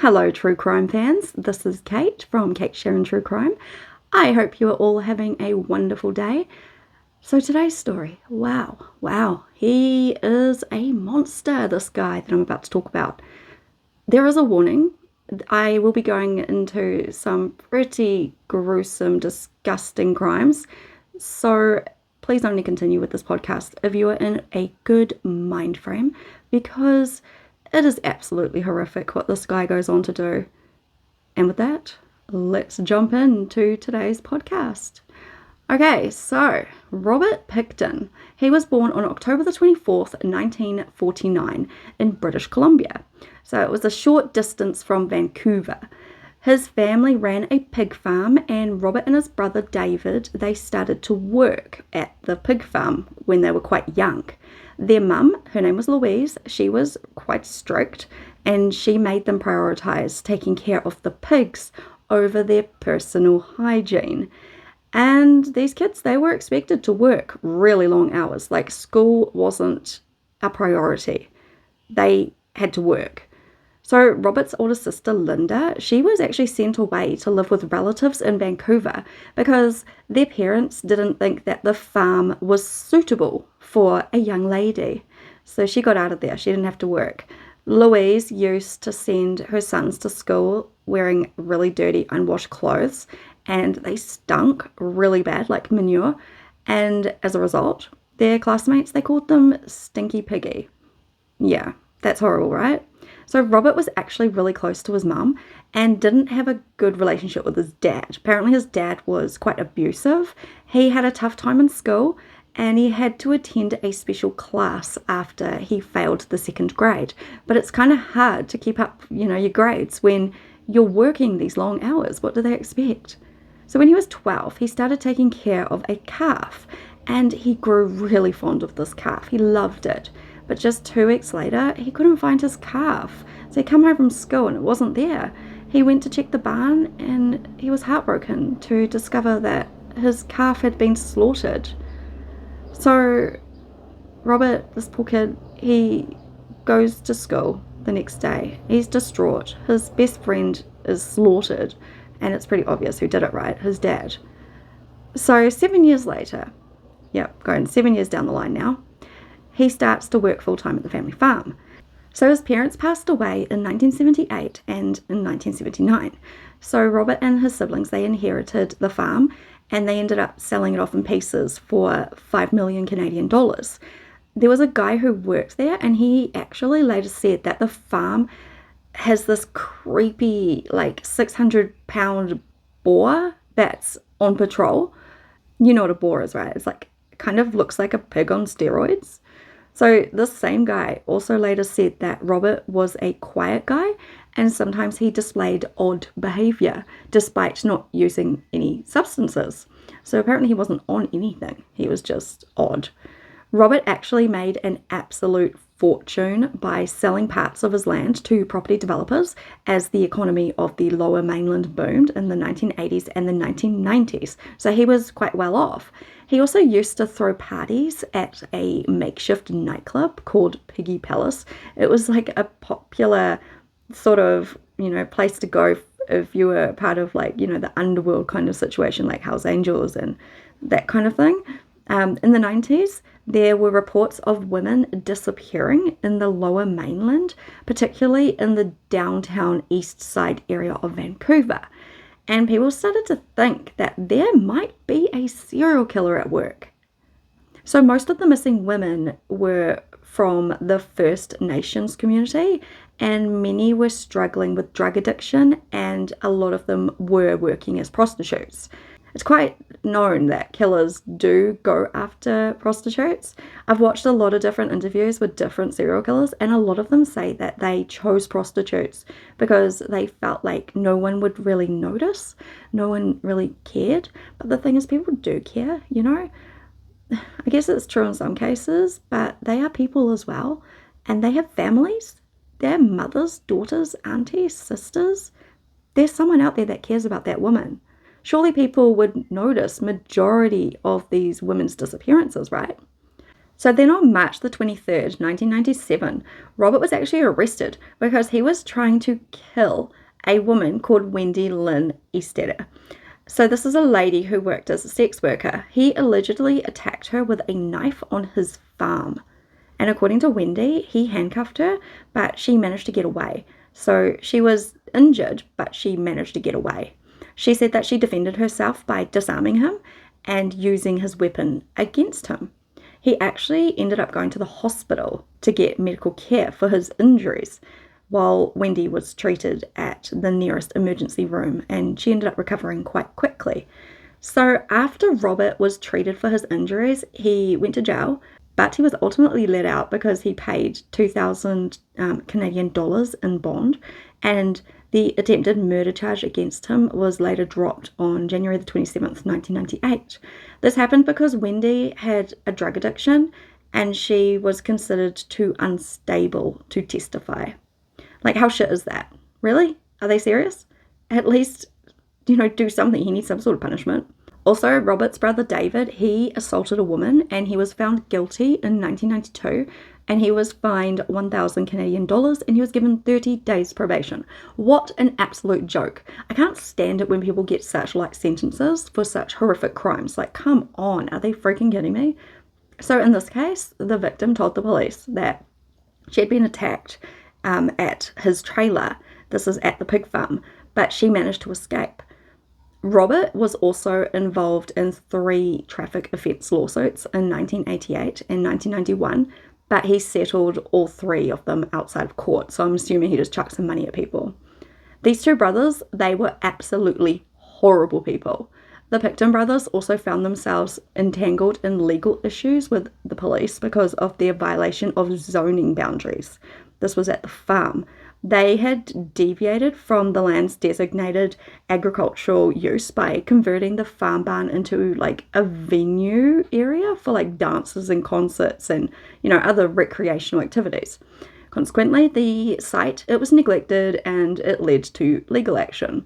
Hello, true crime fans. This is Kate from Kate Sharon True Crime. I hope you are all having a wonderful day. So today's story, wow, he is a monster, this guy that I'm about to talk about. There is a warning. I will be going into some pretty gruesome, disgusting crimes. So please only continue with this podcast if you are in a good mind frame, because it is absolutely horrific what this guy goes on to do. And with that, let's jump into today's podcast. Okay, so Robert Pickton. He was born on October the 24th, 1949 in British Columbia. So it was a short distance from Vancouver. His family ran a pig farm, and Robert and his brother David, they started to work at the pig farm when they were quite young. Their mum, her name was Louise, she was quite strict, and she made them prioritize taking care of the pigs over their personal hygiene. And these kids, they were expected to work really long hours. Like, school wasn't a priority. They had to work. So Robert's older sister, Linda, she was actually sent away to live with relatives in Vancouver because their parents didn't think that the farm was suitable for a young lady. So she got out of there. She didn't have to work. Louise used to send her sons to school wearing really dirty, unwashed clothes, and they stunk really bad, like manure. And as a result, their classmates, they called them Stinky Piggy. Yeah, that's horrible, right? So Robert was actually really close to his mum and didn't have a good relationship with his dad. Apparently his dad was quite abusive. He had a tough time in school, and he had to attend a special class after he failed the second grade. But it's kind of hard to keep up, your grades when you're working these long hours. What do they expect? So when he was 12, he started taking care of a calf, and he grew really fond of this calf. He loved it. But just 2 weeks later, he couldn't find his calf. So he came home from school and it wasn't there. He went to check the barn, and he was heartbroken to discover that his calf had been slaughtered. So Robert, this poor kid, he goes to school the next day. He's distraught. His best friend is slaughtered, and it's pretty obvious who did it, right? His dad. So 7 years later, going 7 years down the line now, he starts to work full-time at the family farm. So his parents passed away in 1978 and in 1979. So Robert and his siblings, they inherited the farm, and they ended up selling it off in pieces for 5 million Canadian dollars. There was a guy who worked there, and he actually later said that the farm has this creepy, 600-pound boar that's on patrol. You know what a boar is, right? It's kind of looks like a pig on steroids. So this same guy also later said that Robert was a quiet guy, and sometimes he displayed odd behavior despite not using any substances. So apparently he wasn't on anything. He was just odd. Robert actually made an absolute fortune by selling parts of his land to property developers as the economy of the Lower Mainland boomed in the 1980s and the 1990s. So he was quite well off. He also used to throw parties at a makeshift nightclub called Piggy Palace. It was like a popular sort of, place to go if you were part of the underworld kind of situation, like Hells Angels and that kind of thing. In the 90s, there were reports of women disappearing in the Lower Mainland, particularly in the downtown Eastside area of Vancouver. And people started to think that there might be a serial killer at work. So most of the missing women were from the First Nations community, and many were struggling with drug addiction, and a lot of them were working as prostitutes. It's quite known that killers do go after prostitutes. I've watched a lot of different interviews with different serial killers, and a lot of them say that they chose prostitutes because they felt like no one would really notice, no one really cared. But the thing is, people do care, I guess it's true in some cases, but they are people as well, and they have families. They're mothers, daughters, aunties, sisters. There's someone out there that cares about that woman. Surely people would notice majority of these women's disappearances, right? So then on March the 23rd, 1997, Robert was actually arrested because he was trying to kill a woman called Wendy Lynn Eastside. So this is a lady who worked as a sex worker. He allegedly attacked her with a knife on his farm. And according to Wendy, he handcuffed her, but she managed to get away. So she was injured, but she managed to get away. She said that she defended herself by disarming him and using his weapon against him. He actually ended up going to the hospital to get medical care for his injuries, while Wendy was treated at the nearest emergency room, and she ended up recovering quite quickly. So after Robert was treated for his injuries, he went to jail, but he was ultimately let out because he paid 2,000 Canadian dollars in bond, and the attempted murder charge against him was later dropped on January the 27th, 1998. This happened because Wendy had a drug addiction and she was considered too unstable to testify. Like, how shit is that? Really? Are they serious? At least, do something. He needs some sort of punishment. Also, Robert's brother David, he assaulted a woman and he was found guilty in 1992 and he was fined 1,000 Canadian dollars and he was given 30 days probation. What an absolute joke. I can't stand it when people get such light sentences for such horrific crimes. Like, come on, are they freaking kidding me? So in this case, the victim told the police that she had been attacked at his trailer. This is at the pig farm, but she managed to escape. Robert was also involved in 3 traffic offence lawsuits in 1988 and 1991, but he settled all 3 of them outside of court, so I'm assuming he just chucked some money at people. These 2 brothers, they were absolutely horrible people. The Pickton brothers also found themselves entangled in legal issues with the police because of their violation of zoning boundaries. This was at the farm. They had deviated from the land's designated agricultural use by converting the farm barn into like a venue area for like dances and concerts and, other recreational activities. Consequently, the site, it was neglected and it led to legal action.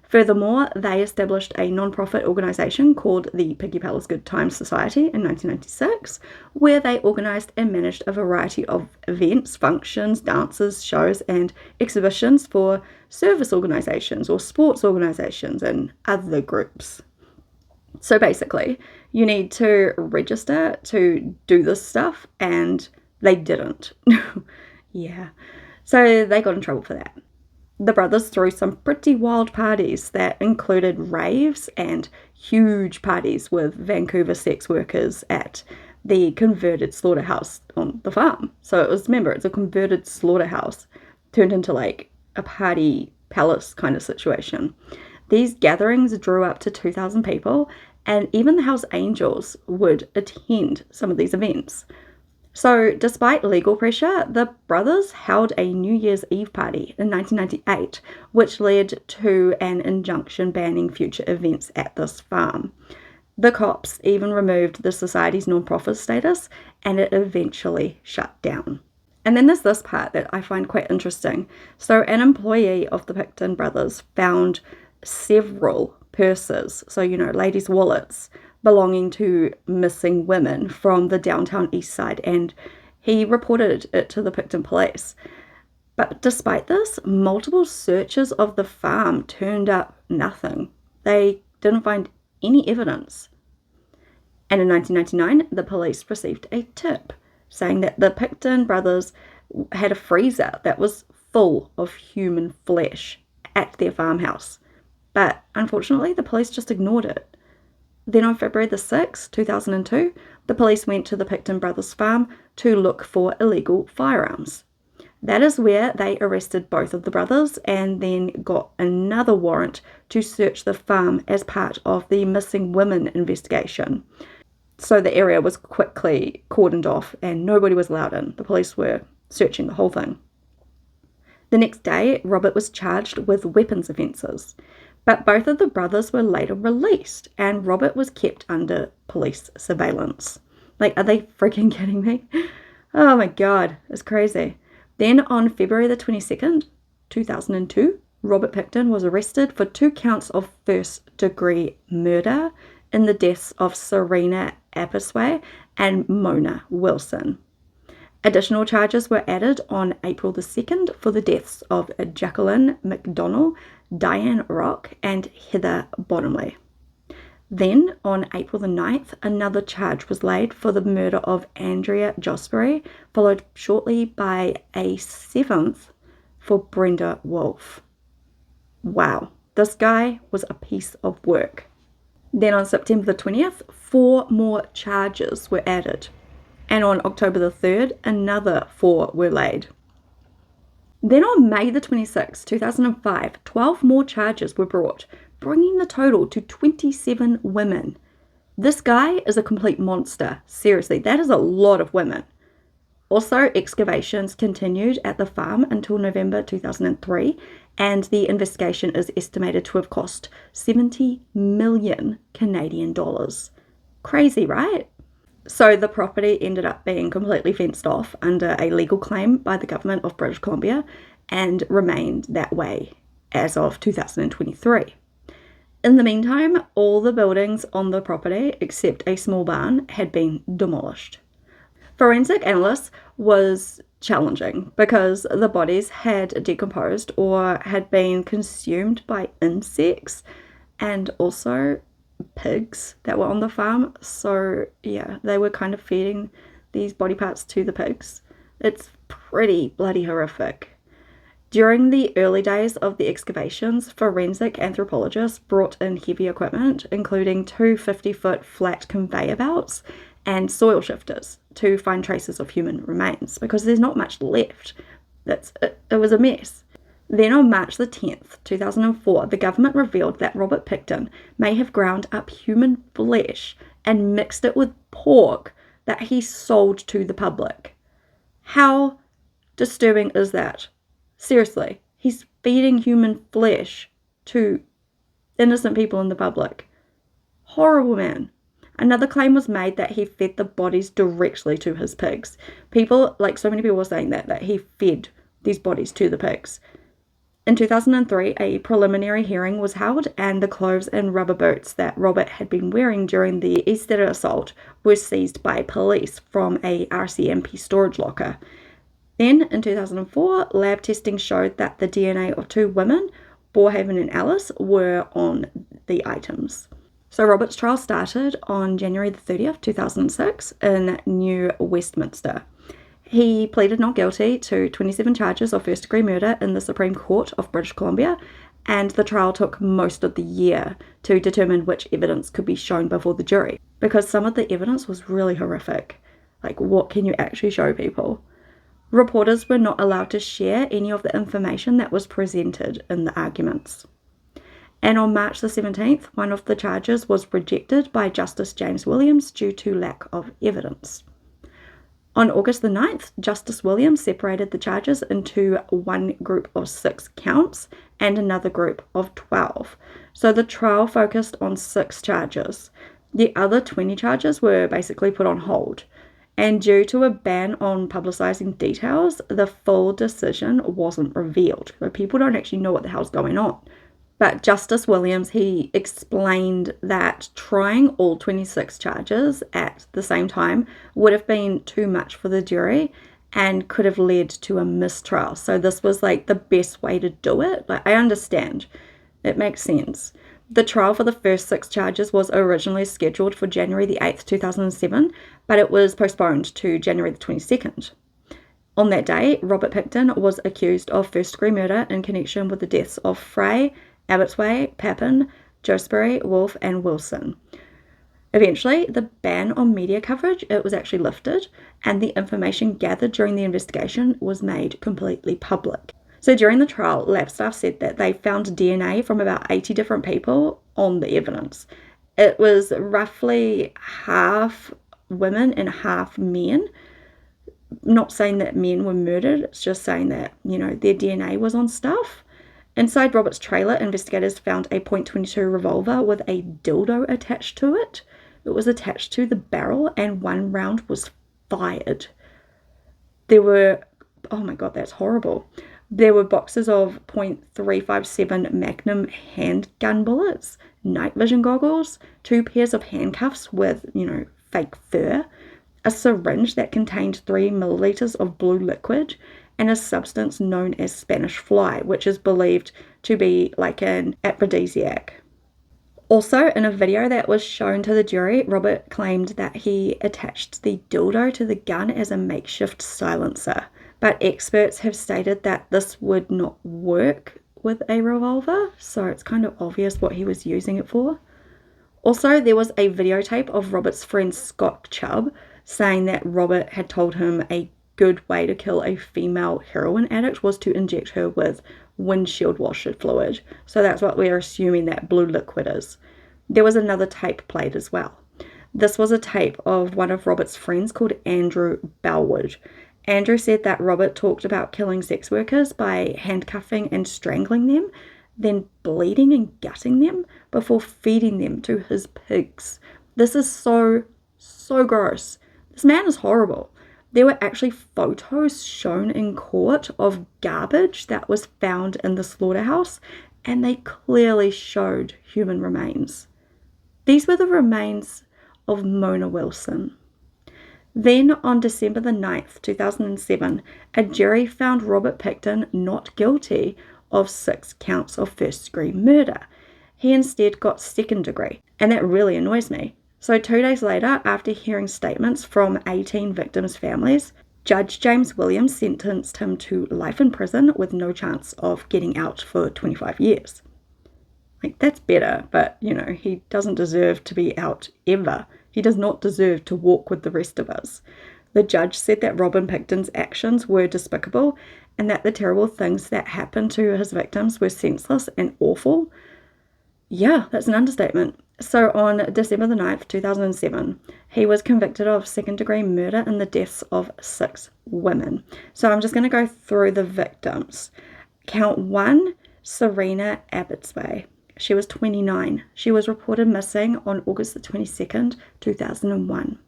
Furthermore, they established a non-profit organisation called the Piggy Palace Good Times Society in 1996, where they organised and managed a variety of events, functions, dances, shows and exhibitions for service organisations or sports organisations and other groups. So basically, you need to register to do this stuff, and they didn't. Yeah. So they got in trouble for that. The brothers threw some pretty wild parties that included raves and huge parties with Vancouver sex workers at the converted slaughterhouse on the farm. So it's a converted slaughterhouse turned into like a party palace kind of situation. These gatherings drew up to 2,000 people, and even the Hells Angels would attend some of these events. So despite legal pressure, the brothers held a New Year's Eve party in 1998, which led to an injunction banning future events at this farm. The cops even removed the society's non-profit status, and it eventually shut down. And then there's this part that I find quite interesting. So an employee of the Pickton brothers found several purses, so ladies' wallets, belonging to missing women from the downtown Eastside, and he reported it to the Pickton police. But despite this, multiple searches of the farm turned up nothing. They didn't find any evidence. And in 1999, the police received a tip saying that the Pickton brothers had a freezer that was full of human flesh at their farmhouse. But unfortunately, the police just ignored it. Then on February the 6th, 2002, the police went to the Pickton brothers' farm to look for illegal firearms. That is where they arrested both of the brothers and then got another warrant to search the farm as part of the missing women investigation. So the area was quickly cordoned off and nobody was allowed in. The police were searching the whole thing. The next day, Robert was charged with weapons offences. But both of the brothers were later released and Robert was kept under police surveillance. Like, are they freaking kidding me? Oh my God, it's crazy. Then on February the 22nd, 2002, Robert Pickton was arrested for 2 counts of first-degree murder in the deaths of Serena Appisway and Mona Wilson. Additional charges were added on April the 2nd for the deaths of Jacqueline McDonnell, Diane Rock, and Heather Bottomley. Then, on April the 9th, another charge was laid for the murder of Andrea Josbury, followed shortly by a 7th for Brenda Wolfe. Wow, this guy was a piece of work. Then on September the 20th, 4 more charges were added. And on October the 3rd, another 4 were laid. Then on May the 26th, 2005, 12 more charges were brought, bringing the total to 27 women. This guy is a complete monster. Seriously, that is a lot of women. Also, excavations continued at the farm until November 2003, and the investigation is estimated to have cost 70 million Canadian dollars. Crazy, right? So the property ended up being completely fenced off under a legal claim by the government of British Columbia and remained that way as of 2023. In the meantime, all the buildings on the property, except a small barn, had been demolished. Forensic analysis was challenging because the bodies had decomposed or had been consumed by insects and also pigs that were on the farm. So yeah, they were kind of feeding these body parts to the pigs. It's pretty bloody horrific. During the early days of the excavations, forensic anthropologists brought in heavy equipment, including 2 50-foot flat conveyor belts and soil shifters to find traces of human remains, because there's not much left. It was a mess. Then on March the 10th, 2004, the government revealed that Robert Pickton may have ground up human flesh and mixed it with pork that he sold to the public. How disturbing is that? Seriously, he's feeding human flesh to innocent people in the public. Horrible, man. Another claim was made that he fed the bodies directly to his pigs. So many people were saying that he fed these bodies to the pigs. In 2003, a preliminary hearing was held, and the clothes and rubber boots that Robert had been wearing during the Eastside assault were seized by police from a RCMP storage locker. Then, in 2004, lab testing showed that the DNA of 2 women, Borehaven and Alice, were on the items. So Robert's trial started on January the 30th, 2006 in New Westminster. He pleaded not guilty to 27 charges of first-degree murder in the Supreme Court of British Columbia, and the trial took most of the year to determine which evidence could be shown before the jury, because some of the evidence was really horrific. Like, what can you actually show people? Reporters were not allowed to share any of the information that was presented in the arguments. And on March the 17th, one of the charges was rejected by Justice James Williams due to lack of evidence. On August the 9th, Justice Williams separated the charges into one group of 6 counts and another group of 12. So the trial focused on 6 charges. The other 20 charges were basically put on hold. And due to a ban on publicizing details, the full decision wasn't revealed. So people don't actually know what the hell's going on. But Justice Williams, he explained that trying all 26 charges at the same time would have been too much for the jury and could have led to a mistrial. So this was like the best way to do it. Like, I understand. It makes sense. The trial for the first 6 charges was originally scheduled for January the 8th, 2007, but it was postponed to January the 22nd. On that day, Robert Pickton was accused of first-degree murder in connection with the deaths of Frey, Abbotsway, Papin, Josbury, Wolfe, and Wilson. Eventually, the ban on media coverage, it was actually lifted, and the information gathered during the investigation was made completely public. So during the trial, lab staff said that they found DNA from about 80 different people on the evidence. It was roughly half women and half men. Not saying that men were murdered, it's just saying that, their DNA was on stuff. Inside Robert's trailer, investigators found a .22 revolver with a dildo attached to it. It was attached to the barrel and 1 round was fired. There were, oh my god, that's horrible. There were boxes of .357 Magnum handgun bullets, night vision goggles, 2 pairs of handcuffs with, fake fur, a syringe that contained 3 milliliters of blue liquid, and a substance known as Spanish fly, which is believed to be like an aphrodisiac. Also, in a video that was shown to the jury, Robert claimed that he attached the dildo to the gun as a makeshift silencer, but experts have stated that this would not work with a revolver, so it's kind of obvious what he was using it for. Also, there was a videotape of Robert's friend Scott Chubb saying that Robert had told him a good way to kill a female heroin addict was to inject her with windshield washer fluid. So that's what we're assuming that blue liquid is. There was another tape played as well. This was a tape of one of Robert's friends called Andrew Bellwood. Andrew said that Robert talked about killing sex workers by handcuffing and strangling them, then bleeding and gutting them before feeding them to his pigs. This is so gross. This man is horrible. There were actually photos shown in court of garbage that was found in the slaughterhouse, and they clearly showed human remains. These were the remains of Mona Wilson. Then, on December the 9th, 2007, a jury found Robert Pickton not guilty of 6 counts of first-degree murder. He instead got second degree, and that really annoys me. So 2 days later, after hearing statements from 18 victims' families, Judge James Williams sentenced him to life in prison with no chance of getting out for 25 years. Like, that's better, but, he doesn't deserve to be out ever. He does not deserve to walk with the rest of us. The judge said that Robert Pickton's actions were despicable and that the terrible things that happened to his victims were senseless and awful. Yeah, that's an understatement. So on December the 9th, 2007, he was convicted of second-degree murder in the deaths of 6 women. So I'm just going to go through the victims. Count 1, Serena Abbotsway. She was 29. She was reported missing on August the 22nd, 2001.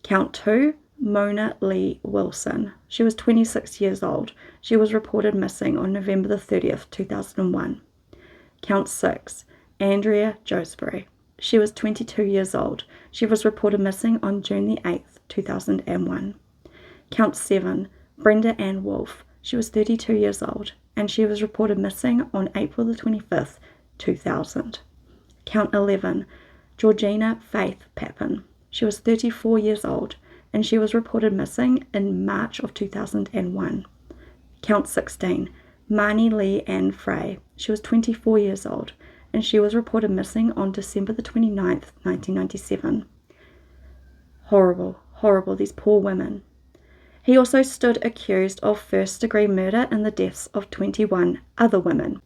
Count 2, Mona Lee Wilson. She was 26 years old. She was reported missing on November the 30th, 2001. Count 6, Andrea Joesbury. She was 22 years old. She was reported missing on June the 8th, 2001. Count 7, Brenda Ann Wolfe. She was 32 years old, and she was reported missing on April the 25th, 2000. Count 11, Georgina Faith Papin. She was 34 years old, and she was reported missing in March of 2001. Count 16, Marnie Lee Ann Frey. She was 24 years old, and she was reported missing on December the 29th, 1997. Horrible, horrible, these poor women. He also stood accused of first-degree murder in the deaths of 21 other women.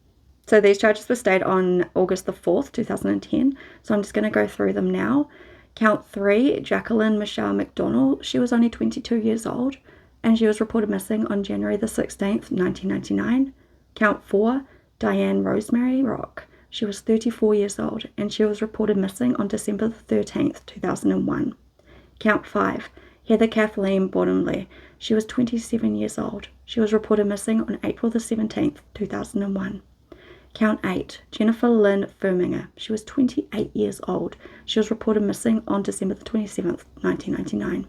So these charges were stayed on August the 4th, 2010, so I'm just going to go through them now. Count 3, Jacqueline Michelle McDonald. She was only 22 years old, and she was reported missing on January the 16th, 1999. Count 4, Diane Rosemary Rock. She was 34 years old, and she was reported missing on December the 13th, 2001. Count 5, Heather Kathleen Bottomley. She was 27 years old. She was reported missing on April the 17th, 2001. Count 8, Jennifer Lynn Firminger. She was 28 years old. She was reported missing on December the 27th, 1999.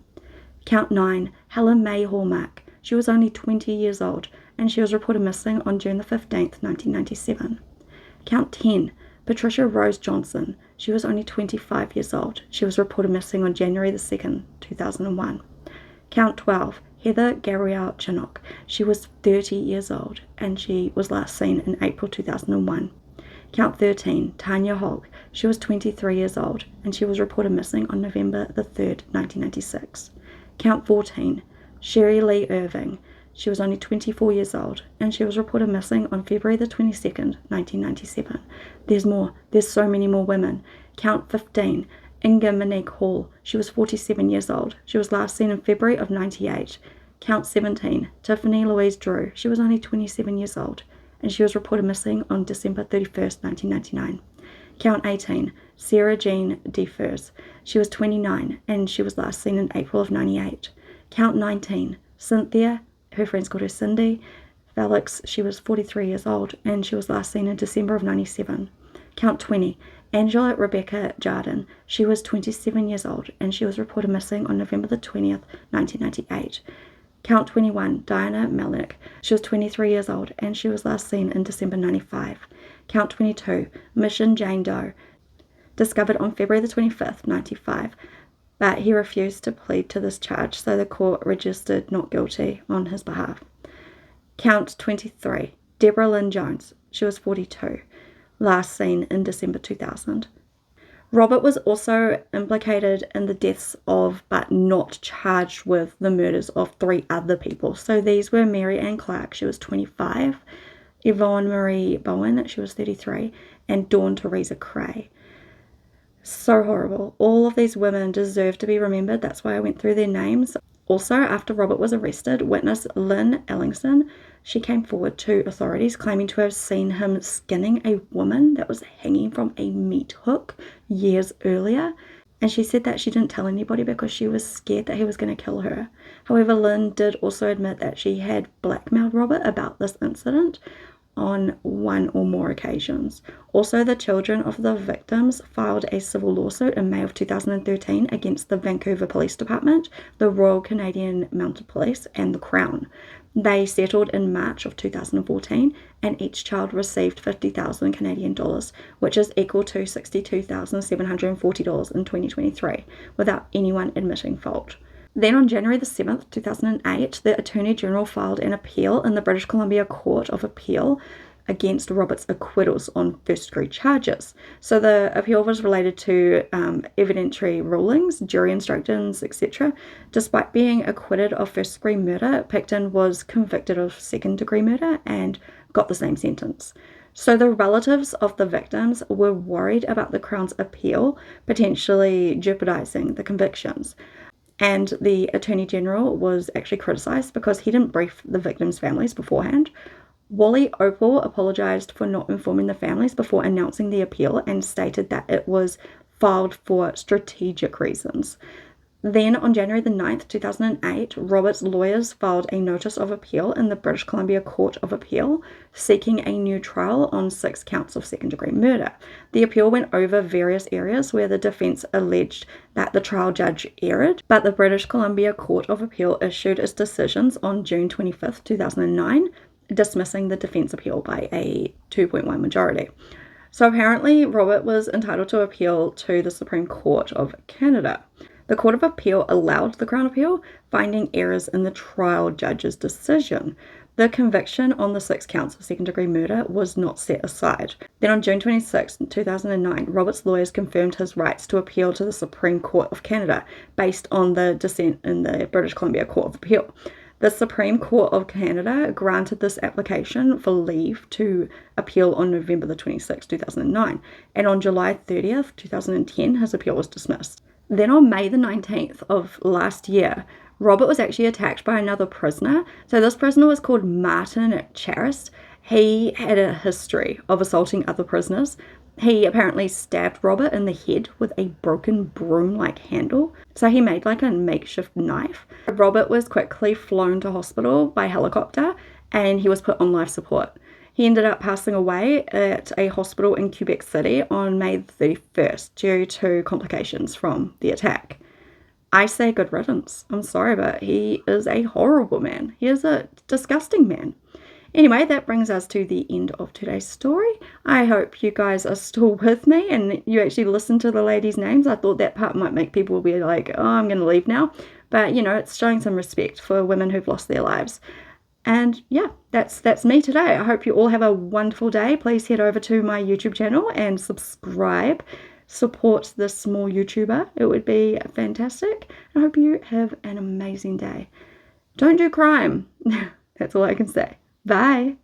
Count 9, Helen May Hallmark. She was only 20 years old, and she was reported missing on June the 15th, 1997. Count 10, Patricia Rose Johnson. She was only 25 years old. She was reported missing on January the 2nd, 2001. Count 12, Heather Gabrielle Chinook. She was 30 years old, and she was last seen in April 2001. Count 13, Tanya Hogg. She was 23 years old, and she was reported missing on November the 3rd, 1996. Count 14, Sherry Lee Irving. She was only 24 years old, and she was reported missing on February the 22nd, 1997. There's more. There's so many more women. Count 15, Inga Monique Hall. She was 47 years old. She was last seen in February of 98. Count 17, Tiffany Louise Drew. She was only 27 years old, and she was reported missing on December 31st, 1999. Count 18, Sarah Jean DeFurs. She was 29, and she was last seen in April of 98. Count 19, Cynthia, her friends called her Cindy Felix. She was 43 years old, and she was last seen in December of 97. Count 20, Angela Rebecca Jardin, she was 27 years old, and she was reported missing on November the 20th, 1998. Count 21, Diana Melnick, she was 23 years old, and she was last seen in December 95. Count 22, Mission Jane Doe, discovered on February the 25th, 95, but he refused to plead to this charge, so the court registered not guilty on his behalf. Count 23, Deborah Lynn Jones, she was 42, last seen in December 2000. Robert was also implicated in the deaths of, but not charged with, the murders of 3 other people. So these were Mary Ann Clark, she was 25, Yvonne Marie Bowen, she was 33, and Dawn Teresa Cray. So horrible. All of these women deserve to be remembered. That's why I went through their names. Also, after Robert was arrested, witness Lynn Ellingson, she came forward to authorities claiming to have seen him skinning a woman that was hanging from a meat hook years earlier. And she said that she didn't tell anybody because she was scared that he was going to kill her. However, Lynn did also admit that she had blackmailed Robert about this incident on 1 or more occasions. Also, the children of the victims filed a civil lawsuit in May of 2013 against the Vancouver Police Department, the Royal Canadian Mounted Police, and the Crown. They settled in March of 2014, and each child received 50,000 Canadian dollars, which is equal to $62,740 in 2023, without anyone admitting fault. Then on January the 7th, 2008, the Attorney General filed an appeal in the British Columbia Court of Appeal against Robert's acquittals on first-degree charges. So the appeal was related to evidentiary rulings, jury instructions, etc. Despite being acquitted of first-degree murder, Pickton was convicted of second-degree murder and got the same sentence. So the relatives of the victims were worried about the Crown's appeal potentially jeopardizing the convictions. And the Attorney General was actually criticised because he didn't brief the victims' families beforehand. Wally Opal apologised for not informing the families before announcing the appeal and stated that it was filed for strategic reasons. Then on January the 9th, 2008, Robert's lawyers filed a notice of appeal in the British Columbia Court of Appeal, seeking a new trial on 6 counts of second-degree murder. The appeal went over various areas where the defence alleged that the trial judge erred, but the British Columbia Court of Appeal issued its decisions on June 25th, 2009, dismissing the defence appeal by a 2.1 majority. So apparently, Robert was entitled to appeal to the Supreme Court of Canada. The Court of Appeal allowed the Crown appeal, finding errors in the trial judge's decision. The conviction on the 6 counts of second-degree murder was not set aside. Then on June 26, 2009, Robert's lawyers confirmed his rights to appeal to the Supreme Court of Canada based on the dissent in the British Columbia Court of Appeal. The Supreme Court of Canada granted this application for leave to appeal on November the 26th, 2009, and on July 30th, 2010, his appeal was dismissed. Then on May the 19th of last year, Robert was actually attacked by another prisoner. So this prisoner was called Martin Charis. He had a history of assaulting other prisoners. He apparently stabbed Robert in the head with a broken broom-like handle. So he made like a makeshift knife. Robert was quickly flown to hospital by helicopter and he was put on life support. He ended up passing away at a hospital in Quebec City on May 31st due to complications from the attack. I say good riddance. I'm sorry, but he is a horrible man. He is a disgusting man. Anyway, that brings us to the end of today's story. I hope you guys are still with me and you actually listen to the ladies' names. I thought that part might make people be like, oh, I'm going to leave now. But, you know, it's showing some respect for women who've lost their lives. And yeah, that's me today. I hope you all have a wonderful day. Please head over to my YouTube channel and subscribe. Support this small YouTuber. It would be fantastic. I hope you have an amazing day. Don't do crime. That's all I can say. Bye.